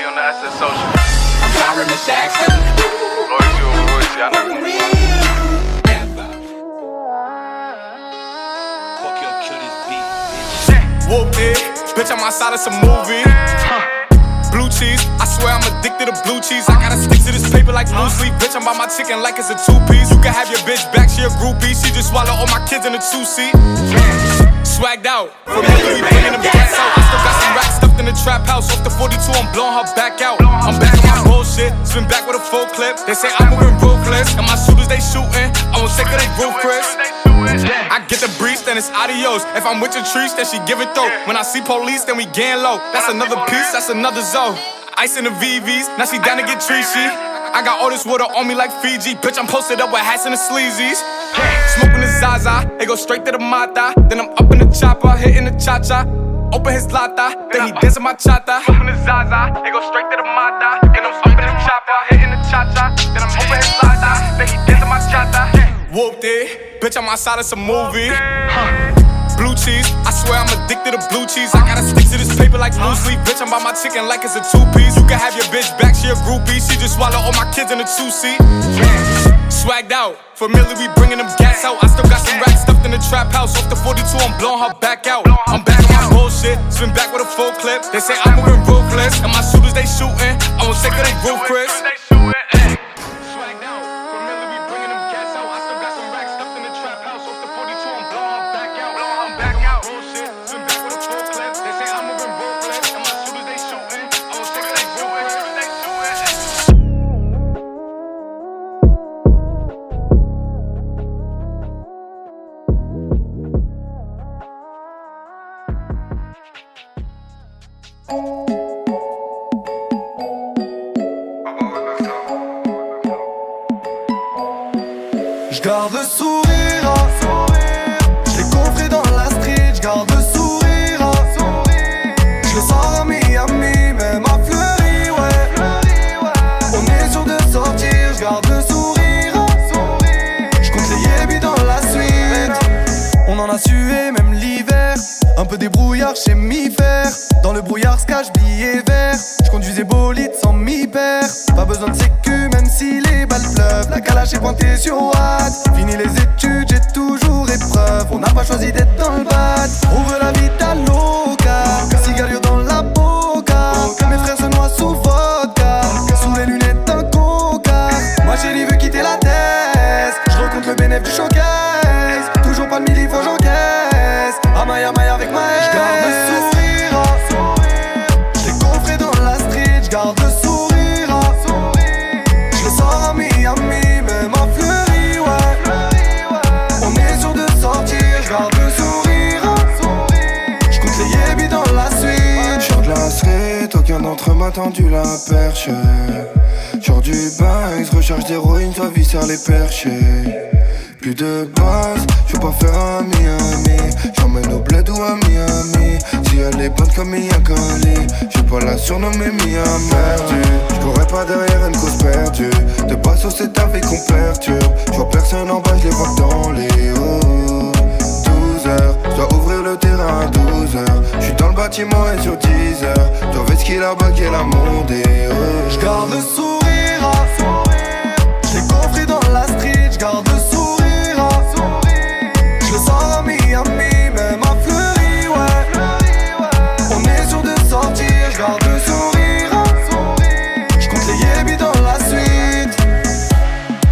me on the SS Social. I'm sorry, Miss Jackson. Royce, I know you Whooped it, bitch, I'm outside of some movie. Blue cheese, I swear I'm addicted to blue cheese. I gotta stick to this paper like blue sleep. Bitch, I'm by my chicken like it's a two-piece. You can have your bitch back, she a groupie. She just swallow all my kids in a two-seat. Swagged out, familiar, we bringing them gas out. I still got some racks stuffed in the trap house. Off the 42, I'm blowing her back out. I'm back on my bullshit, spin back with a full clip. They say I'm moving ruthless, and my shooters they shooting. I won't take her, they roof, Chris. I get the breeze, then it's adios. If I'm with your trees, then she give it though. When I see police, then we gang low. That's another piece, that's another zone. Ice in the VVs, now she down to get treachy. I got all this water on me like Fiji. Bitch, I'm posted up with hats and the sleazies. Smoking the Zaza, it go straight to the Mata. Then I'm up in the chopper, hitting the cha-cha. Open his lata, then he dancing my chata. Smoking the Zaza, it go straight to the Mata. Then I'm up in the chopper, hitting the cha-cha. Then I'm open his lata, then he dancing my chata. Whooped it, bitch, I'm outside of some movie. Blue cheese, I swear I'm addicted to blue cheese. I gotta stick to this paper like blue sleep. Bitch, I'm by my chicken like it's a two-piece. You can have your bitch back, she a groupie. She just swallow all my kids in a two-seat. Swagged out, familiar, we bringing them gas out. I still got some racks stuffed in the trap house. Off the 42, I'm blowing her back out. I'm back on my bullshit, spin back with a full clip. They say I'm moving ruthless, and my shooters they shooting. I won't take her, they roof, Chris. J'garde le sourire, j'l'ai coffré dans la street, j'garde le sourire, j'le sors à Miami, même à Fleury, ouais. On est sûr de sortir, j'garde le sourire, j'compte les yébis dans la suite. On en a sué même l'hiver, un peu des brouillards chez mi-fer. Dans le brouillard se cache billet vert, j'conduisais bolide sans mi-père. Pas besoin de sécu même si les balles pleuvent. La calache est pointée sur Watt. Fini les études, j'ai toujours épreuve. On n'a pas choisi d'être dans le bad. On veut la vie à loca, cigario dans la boca. Mes frères se noient sous vodka, sous les lunettes d'un coca. Moi chérie veut quitter la thèse, je recompte le bénéfice du showcase. Toujours pas de mille, faut j'encaisse. Amaille avec ma haine. J'garde le sourire, j'l'ai coffré dans la street. J'garde le sourire, j'le sors à Miami, même à Fleury, ouais. On est sûr de sortir, j'garde le sourire, j'compte les yébis dans la suite. J'sors de la street, aucun d'entre eux m'a tendu la perche. J'sors du bain, recharge d'héroïne, toi vie sur les perchés. Plus de base, j'veux pas faire un Miami. J'emmène au bled ou à Miami. Si elle est bonne comme Mia Khali, j'vais pas la surnommer Mia perdue. J'courrais pas derrière une cause perdue. De passo c'est ta vie qu'on perturbe. J'vois personne en bas, j'les vois dans les hauts. 12h, j'dois ouvrir le terrain à 12h. J'suis dans le bâtiment et sur 10h. Toi v'être qui là-bas qu'elle a mondé. J'garde le sourire, j'l'ai coffré dans la street. J'garde le sourire, j'le sors à Miami, même à Fleury, ouais. On est sûr de sortir, j'garde le sourire, j'compte les yébis dans la suite.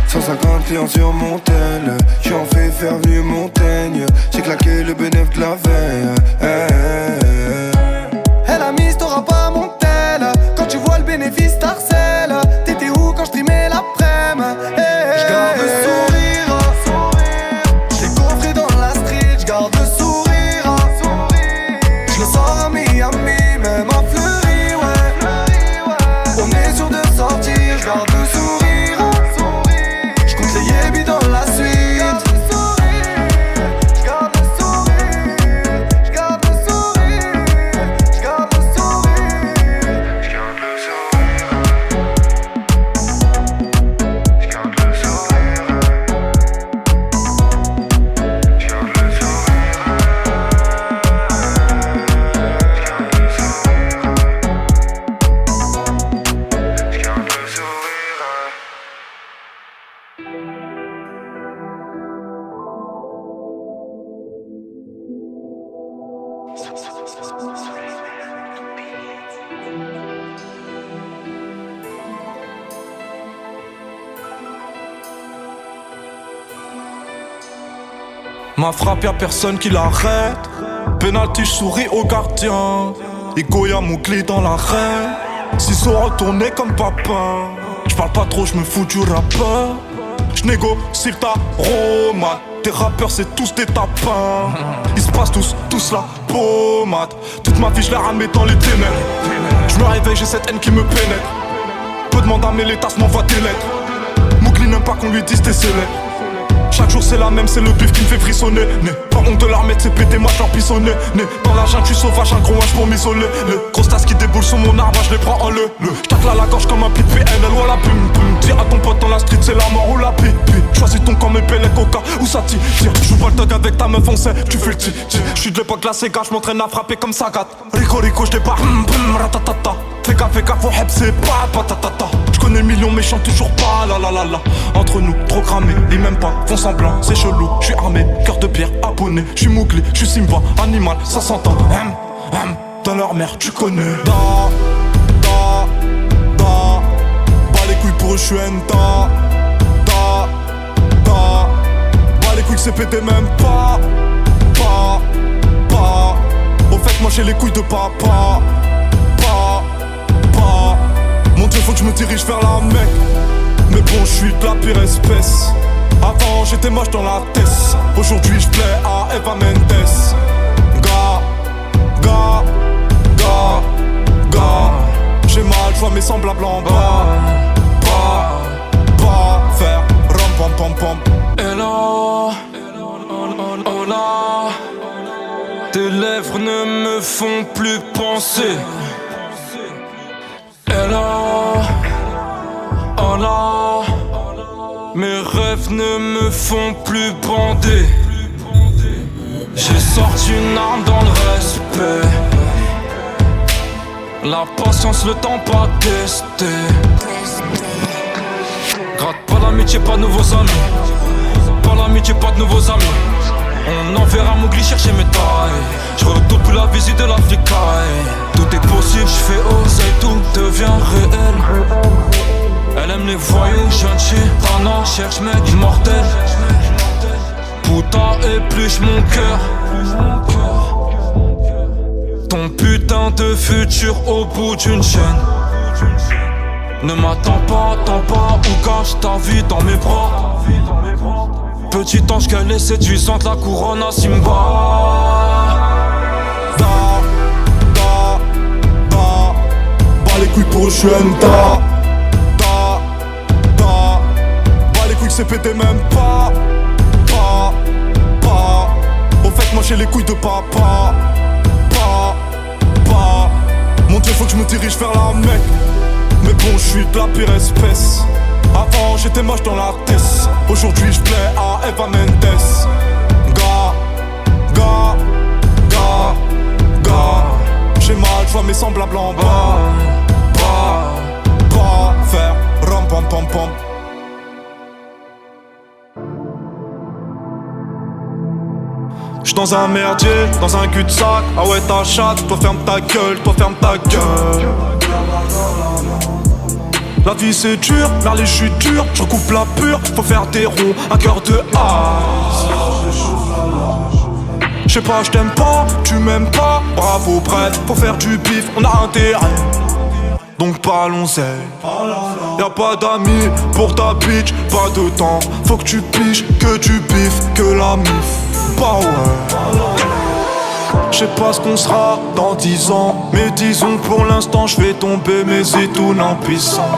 150 clients sur mon tel, j'en fais faire vue Montaigne. J'ai claqué le bénéfice de la veille. Elle a mis, t'auras pas mon tel. Quand tu vois le bénéfice, t'harcèles. T'étais où quand j'trimais l'après-midi? J'garde le sourire, j'l'ai coffré dans la street. J'garde le sourire, j'le sors à Miami, même à Fleury, ouais. On est sûr de sortir, j'garde le sourire, j'compte les yébis dans la suite. J'garde le sourire, Ma frappe y'a personne qui l'arrête. Penalty j'souris au gardien. Ego y'a mon clé dans l'arène. Ciseaux retournés comme papa. J'parle pas trop, j'me fous du rappeur. J'négocie ta romade. Tes rappeurs c'est tous des tapins. Ils se passent tous la pommade. Toute ma vie j'l'ai ramé dans les ténèbres. J'me réveille, j'ai cette haine qui me pénètre. Peu demande à mes tasses m'envoie des lettres. Mougli n'aime pas qu'on lui dise t'es célèbre. Chaque jour c'est la même, c'est le bif qui me fait frissonner. Né, pas honte de la remettre, c'est pété, moi j'en pissonné. Né, dans la jungle, je suis sauvage, un gros wesh pour m'isoler. Le gros tasse qui déboule sur mon arbre, je les prends en le. J'tacle à la gorge comme un pic PNL ou à la pum pum. Dis à ton pote dans la street, c'est la mort ou la pipi. Choisis ton camp, mes pellets, coca ou ça tire. J'joue pas le thug avec ta meuf, on sait, tu fais le ti. J'suis de l'époque la Sega, j'm'entraîne à frapper comme Sagat. Rico Rico, j'débarque, ratatata. Fais gaffe, au heb, c'est pas patatata. J'connais le million méchant, toujours pas la la la la. Entre nous, trop cramé, ils m'aiment pas, font semblant, c'est chelou. J'suis armé, cœur de pierre, abonné. J'suis Mowgli, j'suis Simba, animal, ça s'entend. Dans leur mère, tu connais. Bas les couilles pour eux, j'suis Enta. Bas les couilles, c'est pété même pas. Au fait, moi j'ai les couilles de papa. Mon Dieu, faut que je me dirige vers la Mecque. Mais bon, je suis de la pire espèce. Avant, j'étais moche dans la tête. Aujourd'hui, je plais à Eva Mendes. J'ai mal, je vois mes semblables en bas. Faire rom pom pom pom. Hello, hola. Tes lèvres ne me font plus penser. Hello, hola. Mes rêves ne me font plus bander. J'ai sorti une arme dans le respect. La patience, le temps pas testé. Gratte pas l'amitié, pas de nouveaux amis. Pas l'amitié, pas de nouveaux amis. On enverra Mowgli chercher mes tailles. Je redoute plus la visite de l'Africaille. Tout est possible, je fais oser, tout devient réel. Elle aime les voyous, gentil. Rana cherche mec immortel. Putain épluche mon cœur. Ton putain de futur au bout d'une chaîne. Ne m'attends pas, ou cache ta vie dans mes bras. Petit ange qu'elle est séduisante, la couronne à Simba. Bas les couilles pour je Enta. Bas les couilles c'est pété même pas. Au fait moi j'ai les couilles de papa. Mon Dieu faut que je me dirige vers la Mecque. Mais bon je suis de la pire espèce. Avant j'étais moche dans la tête. Aujourd'hui je plais à Eva Mendes. J'ai mal, je vois mes semblables en bas. Faire rom pom pom pom. J'suis dans un merdier, dans un cul-de-sac. Ah ouais ta chatte, toi ferme ta gueule, La vie c'est dur, merle je suis dur. J'recoupe la pure, faut faire des ronds, un cœur de ice. J'sais pas, j't'aime pas, tu m'aimes pas. Bravo, bref, faut faire du bif, on a intérêt. Donc parlons-y. Y'a pas d'amis pour ta bitch, pas de temps. Faut que tu piges, que du bif, que la mif. Bah ouais. J'sais pas ce qu'on sera dans 10 ans. Mais disons que pour l'instant j'fais tomber mes étoiles impuissants.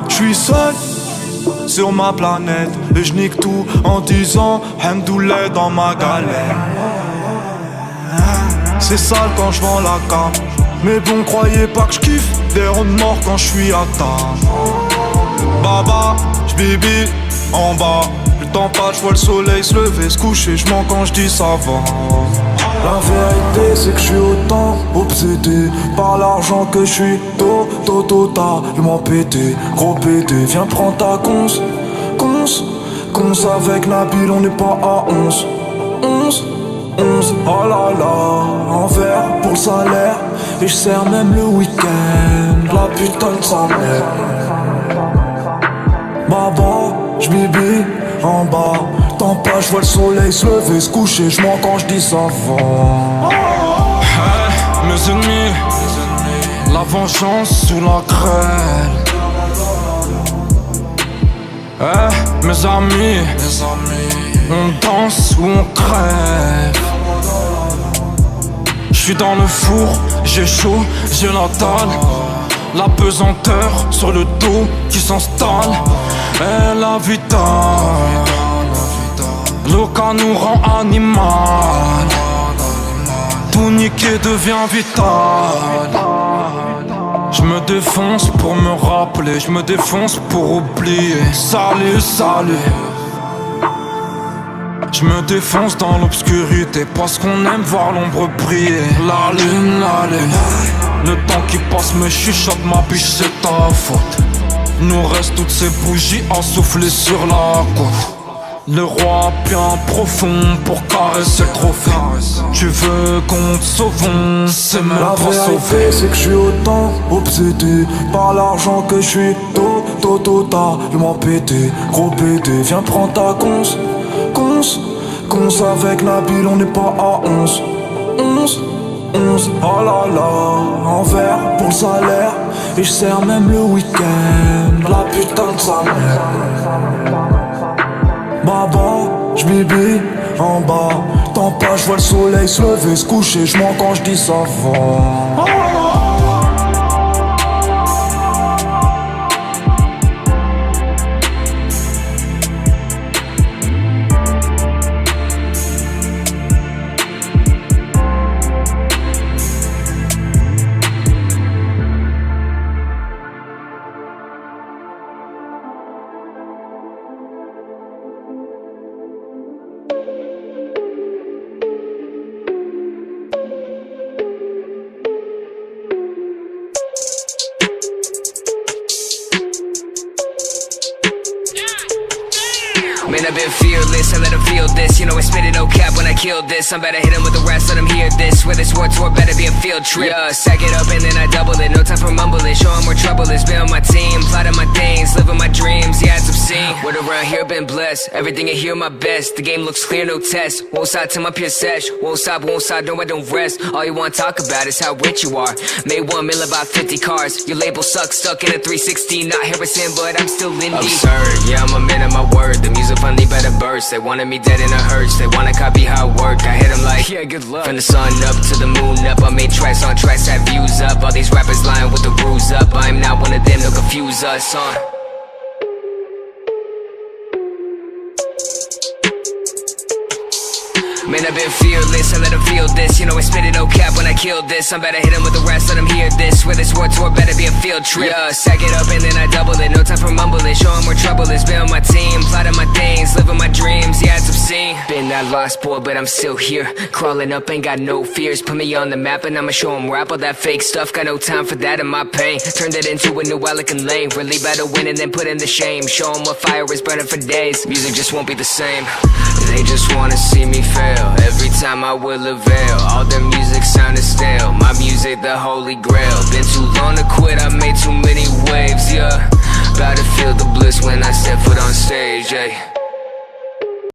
J'suis seul sur ma planète et j'nique tout en disant Hamdoullah dans ma galère. C'est sale quand j'vends la cam. Mais bon croyez pas que j'kiffe des ronds de mort quand j'suis à table. Baba, j'bibi en bas. Le temps passe, j'vois le soleil se lever, se coucher, j'mens quand j'dis ça va. La vérité c'est que j'suis autant obsédé par l'argent que j'suis totalement pété. Gros pété, viens prendre ta cons avec Nabil, on n'est pas à 11. 11, oh là là, un verre pour le salaire. Et je sers même le week-end, la putain de sa mère. Baba, j'bibi en bas. Tant pas, j'vois le soleil se lever, se coucher. J'mens quand j'dis ça va. Hey, mes ennemis, la vengeance sous la grêle. Hey, mes amis, on danse ou on crève. J'suis dans le four, j'ai chaud, j'ai la dalle. La pesanteur sur le dos qui s'installe. Et la vitale, le cas nous rend animal. Tout niquer devient vital. Je me défonce pour me rappeler, je me défonce pour oublier. Salut, salut. Je me défonce dans l'obscurité parce qu'on aime voir l'ombre briller. La lune, le temps qui passe me chuchote, ma biche c'est ta faute. Nous reste toutes ces bougies à souffler sur la côte. Le roi bien profond pour caresser le trophée. Tu veux qu'on te sauve, c'est même la pas sauvé. vérité c'est que je suis autant obsédé par l'argent que je suis il m'a pété, gros pété. Viens prendre ta cons avec Nabil, on n'est pas à 11, oh là là, un verre pour le salaire. Et je sers même le week-end, la putain de sa mère. Baba, j'bibi en bas. Tant pas, j'vois le soleil se lever, se coucher. J'mens quand j'dis ça va. Man, I've been fearless, I let him feel this. You know I spit it no cap when I kill this. I'm better hit him with the rest, let him hear this. Where this war tour better be a field trip. Yeah, sack it up and then I double it. No time for mumbling, show him where trouble is. Been on my team, plotting my things, living my dreams. Yeah, it's obscene. Word around here been blessed. Everything I hear my best. The game looks clear, no test. Won't stop till my peer sesh. Won't stop, no I don't rest. All you wanna talk about is how rich you are. Made 1 million, about 50 cars. Your label sucks, stuck in a 360. Not Harrison, but I'm still indie. Absurd, yeah, I'm a man of my word. The music finally better burst. They wanted me dead in a hearse. They wanna copy how I work. I hit them like, yeah, good luck. From the sun up to the moon up. I made tracks on tracks, had views up. All these rappers lying with the rules up. I'm not one of them, they'll confuse us, Man, I've been fearless, I let him feel this. You know I spit it no cap when I kill this. I'm better hit him with the rest, let him hear this. Where this war tour better be a field trip. Yeah, sack it up and then I double it. No time for mumbling, show him where trouble is. Been on my team, plotting my things, living my dreams. Yeah, it's obscene. Been that lost boy, but I'm still here. Crawling up, ain't got no fears. Put me on the map and I'ma show him rap all that fake stuff. Got no time for that in my pain. Turned it into a new elegant lane. Really better win and then put in the shame. Show him what fire is burning for days. Music just won't be the same. They just wanna see me fail. Every time I will avail. All their music sounded stale. My music the holy grail. Been too long to quit, I made too many waves, yeah. About to feel the bliss when I step foot on stage, yeah.